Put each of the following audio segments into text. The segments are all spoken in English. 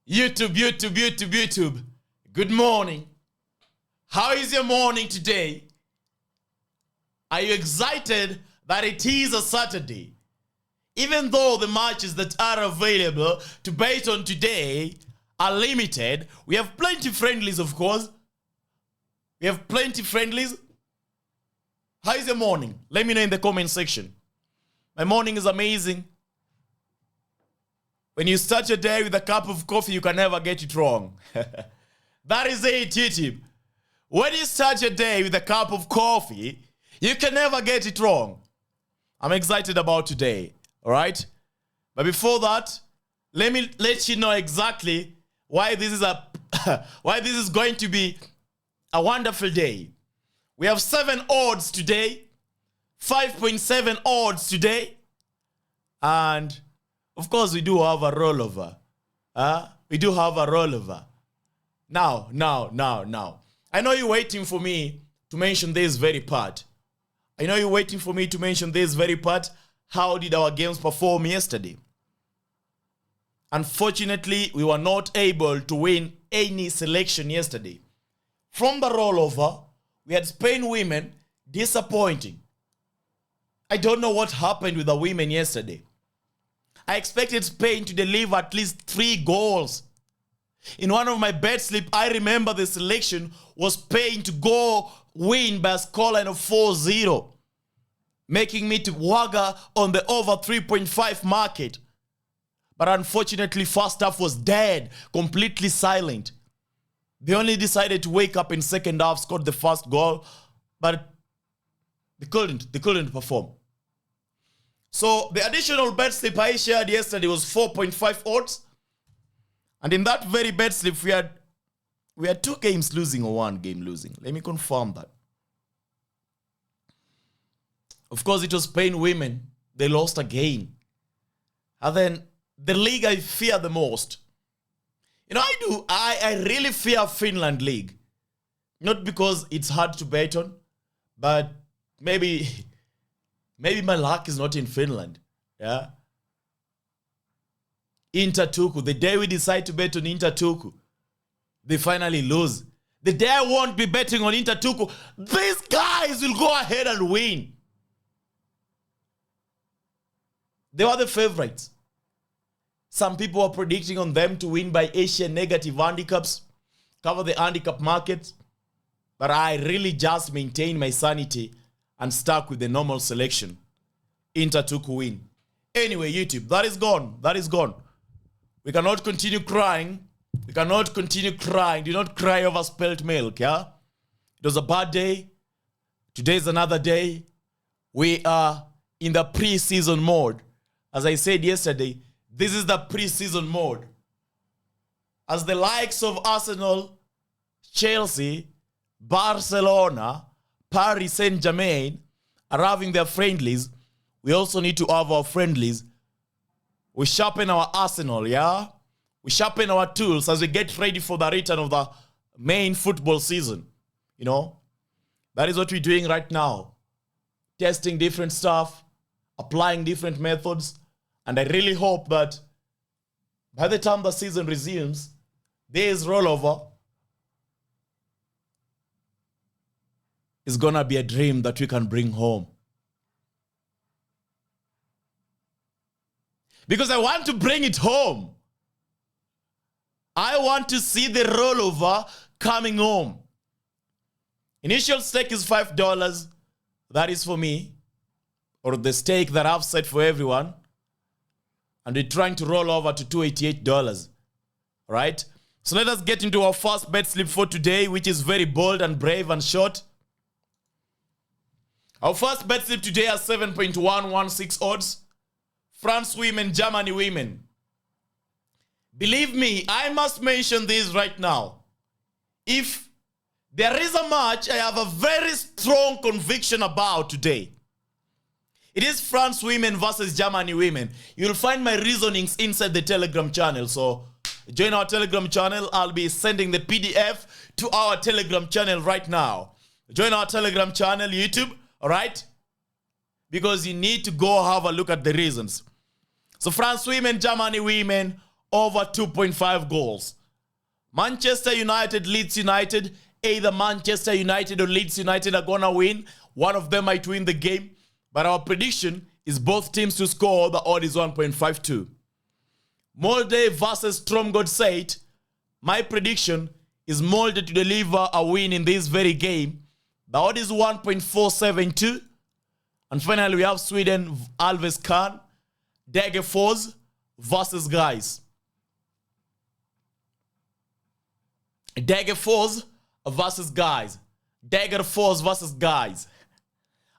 YouTube. Good morning. How is your morning today? Are you excited that it is a Saturday? Even though the matches that are available to bet on today are limited, we have plenty friendlies, of course. We have plenty friendlies. How is your morning? Let me know in the comment section. My morning is amazing. When you start your day with a cup of coffee, you can never get it wrong. That is it, YouTube. When you start your day with a cup of coffee, you can never get it wrong. I'm excited about today, all right? But before that, let me let you know exactly why this is going to be a wonderful day. We have 7 odds today, 5.7 odds today, and of course, we do have a rollover. We do have a rollover. Now. I know you're waiting for me to mention this very part. How did our games perform yesterday? Unfortunately, we were not able to win any selection yesterday. From the rollover, we had Spain women, disappointing. I don't know what happened with the women yesterday. I expected Spain to deliver at least 3 goals. In one of my bet slip, I remember the selection was Spain to go win by a scoreline of 4-0, making me to wagger on the over 3.5 market. But unfortunately, first half was dead, completely silent. They only decided to wake up in second half, scored the first goal, but they couldn't perform. So the additional bet slip I shared yesterday was 4.5 odds. And in that very bet slip, we had 2 games losing or 1 game losing. Let me confirm that. Of course, it was Spain women. They lost again. And then the league I fear the most. I really fear Finland league. Not because it's hard to bet on, but maybe my luck is not in Finland. Yeah. Inter Turku. The day we decide to bet on Inter Turku, they finally lose. The day I won't be betting on Inter Turku, these guys will go ahead and win. They were the favorites. Some people are predicting on them to win by Asian negative handicaps, cover the handicap market. But I really just maintain my sanity and stuck with the normal selection. Inter Turku win. Anyway, YouTube, that is gone. We cannot continue crying. Do not cry over spilled milk, yeah? It was a bad day. Today's another day. We are in the pre-season mode. As I said yesterday, this is the pre-season mode. As the likes of Arsenal, Chelsea, Barcelona, Paris Saint-Germain are having their friendlies, we also need to have our friendlies. We sharpen our arsenal, yeah? We sharpen our tools as we get ready for the return of the main football season. That is what we're doing right now. Testing different stuff, applying different methods, and I really hope that by the time the season resumes, this rollover is gonna be a dream that we can bring home. Because I want to bring it home. I want to see the rollover coming home. Initial stake is $5. That is for me, or the stake that I've set for everyone. And we're trying to roll over to $288. All right? So let us get into our first bet slip for today, which is very bold and brave and short. Our first bet slip today has 7.116 odds. France women, Germany women. Believe me, I must mention this right now. If there is a match I have a very strong conviction about today, it is France women versus Germany women. You'll find my reasonings inside the Telegram channel. So join our Telegram channel. I'll be sending the PDF to our Telegram channel right now. Join our Telegram channel, YouTube, all right? Because you need to go have a look at the reasons. So France women, Germany women, over 2.5 goals. Manchester United, Leeds United, either Manchester United or Leeds United are going to win. One of them might win the game. But our prediction is both teams to score. The odd is 1.52. Molde versus Stromgod. My prediction is Molde to deliver a win in this very game. The odd is 1.472. And finally, we have Sweden, Alves Khan, Degerfors versus Guys. Degerfors versus Guys. Degerfors versus Guys.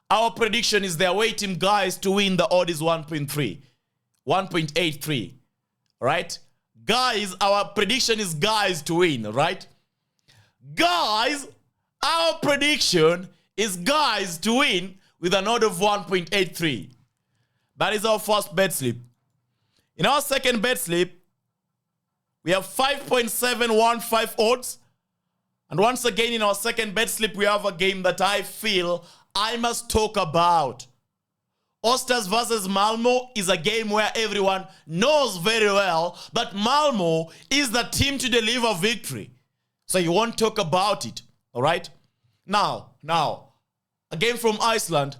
Our prediction is the away team Guys to win. The odd is 1.83. Right? Guys, our prediction is Guys to win, right? Guys, our prediction is Guys to win with an odd of 1.83. That is our first bet slip. In our second bet slip, we have 5.715 odds. And once again, in our second bet slip, we have a game that I feel I must talk about. Osters versus Malmo is a game where everyone knows very well that Malmo is the team to deliver victory. So you won't talk about it, all right? Now, a game from Iceland,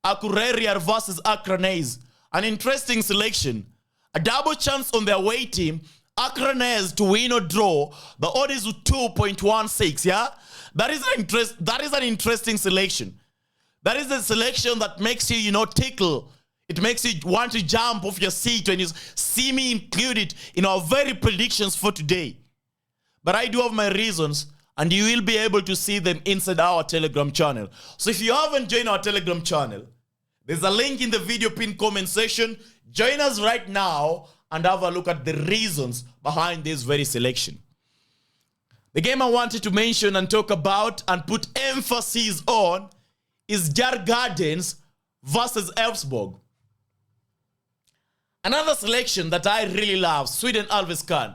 Akureyri versus Akranes. An interesting selection. A double chance on their away team, Akranes to win or draw. The odd is 2.16, yeah? That is an interesting selection. That is a selection that makes you, tickle. It makes you want to jump off your seat when you see me include it in our very predictions for today. But I do have my reasons, and you will be able to see them inside our Telegram channel. So if you haven't joined our Telegram channel, there's a link in the video pinned comment section. Join us right now and have a look at the reasons behind this very selection. The game I wanted to mention and talk about and put emphasis on is Djurgårdens versus Elfsborg. Another selection that I really love, Sweden Alves Khan.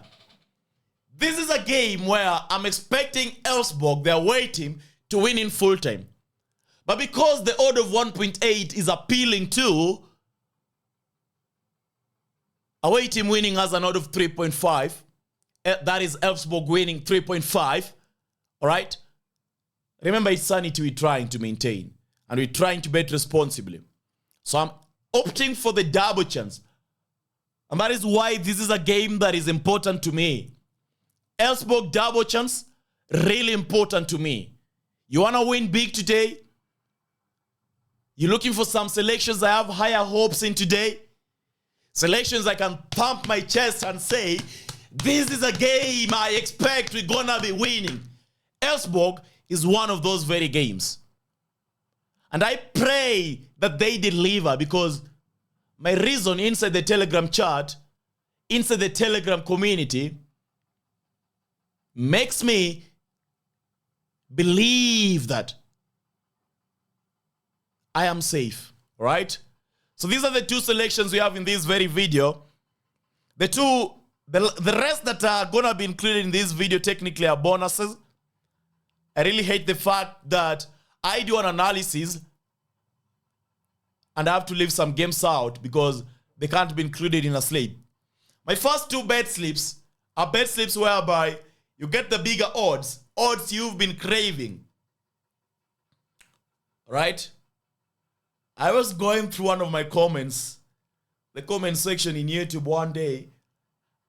This is a game where I'm expecting Elfsborg, their away team, to win in full time. But because the odd of 1.8 is appealing to, away team winning has an odd of 3.5. That is Elfsborg winning 3.5. All right? Remember, it's sanity we're trying to maintain. And we're trying to bet responsibly. So I'm opting for the double chance. And that is why this is a game that is important to me. Elfsborg double chance, really important to me. You want to win big today? You're looking for some selections I have higher hopes in today? Selections I can thump my chest and say, this is a game I expect we're going to be winning. Elfsborg is one of those very games. And I pray that they deliver, because my reason inside the Telegram chat, inside the Telegram community, makes me believe that I am safe, right? So these are the two selections we have in this very video. The rest that are going to be included in this video technically are bonuses. I really hate the fact that I do an analysis and I have to leave some games out because they can't be included in a slate. My first two bet slips are bet slips whereby you get the bigger odds you've been craving. Right? I was going through one of my comments, the comment section in YouTube one day,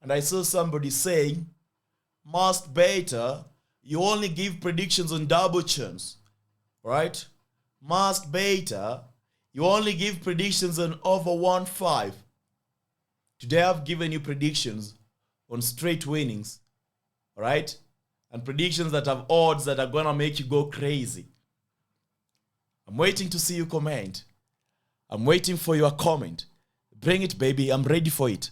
and I saw somebody saying, Masked Beta, you only give predictions on double chance. Right? Masked Beta, you only give predictions on over 1.5. Today I've given you predictions on straight winnings. Alright? And predictions that have odds that are going to make you go crazy. I'm waiting to see you comment. I'm waiting for your comment. Bring it, baby. I'm ready for it.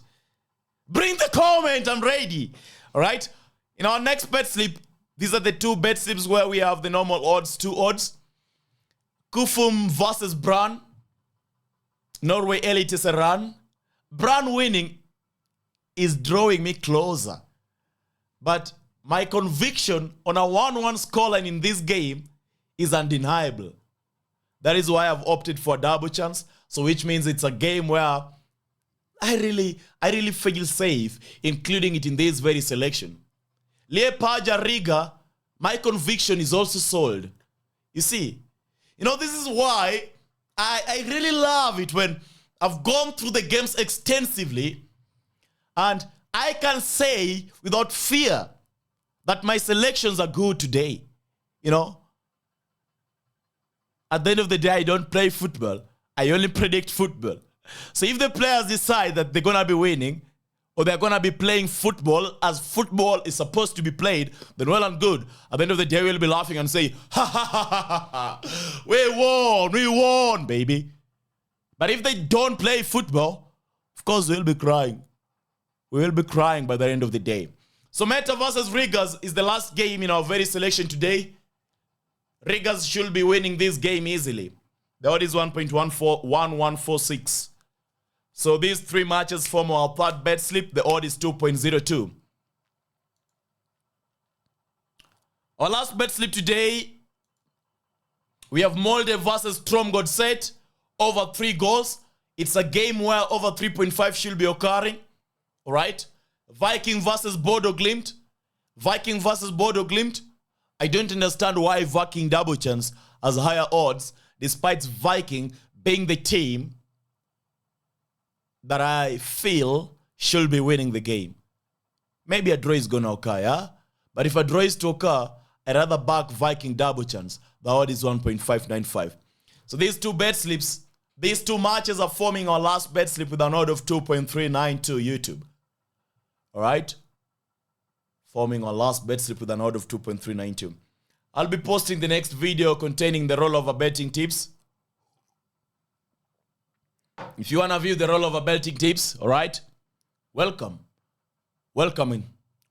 Bring the comment. I'm ready. Alright? In our next bet slip, these are the two bet slips where we have the normal odds, two odds. Kufum versus Brann. Norway Eliteserien. Brann winning is drawing me closer. But my conviction on a 1-1 scoreline in this game is undeniable. That is why I've opted for a double chance. So which means it's a game where I really feel safe including it in this very selection. Liepaja Riga, my conviction is also sold. You see, this is why I really love it when I've gone through the games extensively and I can say without fear that my selections are good today. At the end of the day, I don't play football. I only predict football. So if the players decide that they're going to be winning or they're going to be playing football as football is supposed to be played, then well and good. At the end of the day, we'll be laughing and say, ha, ha, ha, ha, ha. We won, baby. But if they don't play football, of course, we'll be crying. We will be crying by the end of the day. So Meta versus Rigas is the last game in our very selection today. Rigas should be winning this game easily. The odd is 1.1146. So these three matches form our third bet slip. The odd is 2.02. Our last bet slip today, we have Molde versus Tromgod over 3 goals. It's a game where over 3.5 should be occurring. All right. Viking versus Bodo Glimt. Viking versus Bodo Glimt. I don't understand why Viking double chance has higher odds, despite Viking being the team that I feel should be winning the game. Maybe a draw is going to occur, yeah? But if a draw is to occur, I'd rather back Viking double chance. The odd is 1.595. So these two bet slips, these two matches are forming our last bet slip with an odd of 2.392 YouTube. All right? Forming our last bet slip with an odd of 2.392. I'll be posting the next video containing the rollover betting tips. If you want to view the rollover betting tips, all right? Welcome. Welcome.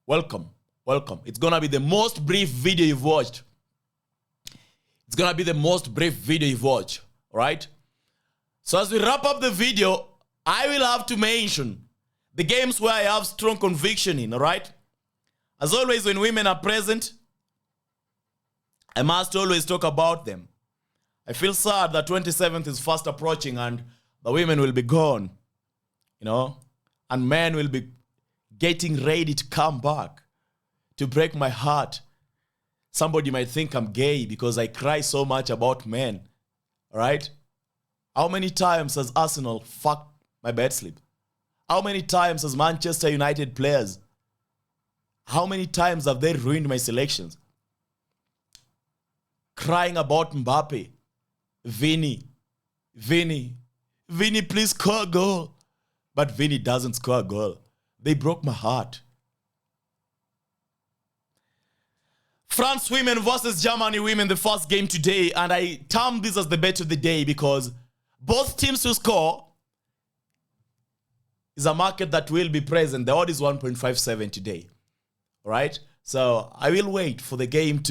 It's going to be the most brief video you've watched. It's going to be the most brief video you've watched, all right? So as we wrap up the video, I will have to mention the games where I have strong conviction in, all right? As always, when women are present, I must always talk about them. I feel sad that 27th is fast approaching and the women will be gone, and men will be getting ready to come back to break my heart. Somebody might think I'm gay because I cry so much about men, all right? How many times has Arsenal fucked my bed slip? How many times has Manchester United players? How many times have they ruined my selections? Crying about Mbappe. Vinny, please score a goal. But Vinny doesn't score a goal. They broke my heart. France women versus Germany women, the first game today. And I term this as the bet of the day because both teams to score is a market that will be present. The odd is 1.57 today. All right? So I will wait for the game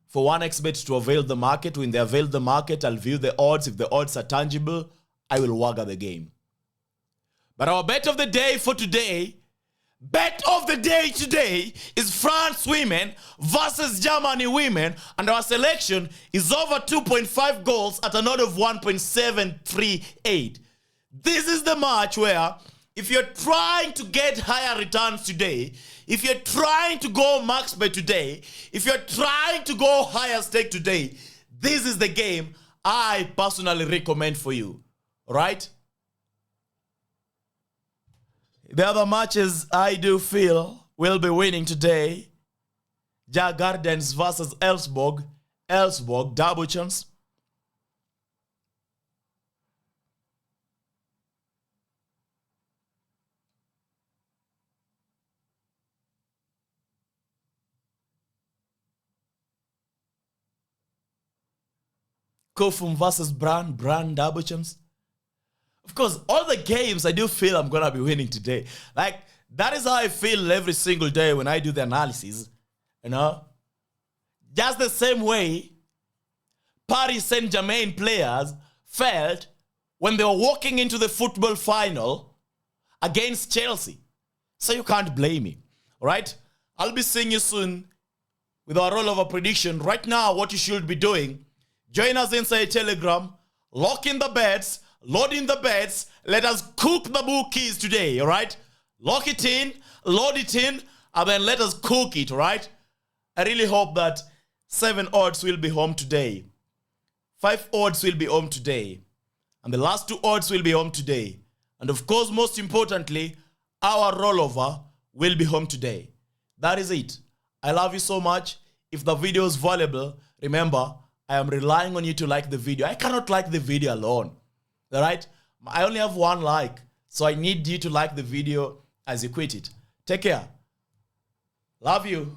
for 1xBet to avail the market. When they avail the market, I'll view the odds. If the odds are tangible, I will wagger the game. But our bet of the day for today, is France women versus Germany women. And our selection is over 2.5 goals at an odd of 1.738. This is the match where if you're trying to get higher returns today, if you're trying to go max bet today, if you're trying to go higher stake today, this is the game I personally recommend for you. All right? The other matches I do feel will be winning today. Ja Gardens versus Elfsborg. Elfsborg, double chance. Kofum versus Brand double chance. Of course, all the games I do feel I'm going to be winning today. Like, that is how I feel every single day when I do the analysis. Just the same way Paris Saint-Germain players felt when they were walking into the football final against Chelsea. So you can't blame me. All right? I'll be seeing you soon with our rollover prediction. Right now, what you should be doing, join us inside Telegram, lock in the bets, load in the bets. Let us cook the bookies today, all right? Lock it in, load it in, and then let us cook it, all right? I really hope that 7 odds will be home today. 5 odds will be home today. And the last 2 odds will be home today. And of course, most importantly, our rollover will be home today. That is it. I love you so much. If the video is valuable, remember, I am relying on you to like the video. I cannot like the video alone. All right? I only have 1 like. So I need you to like the video as you quit it. Take care. Love you.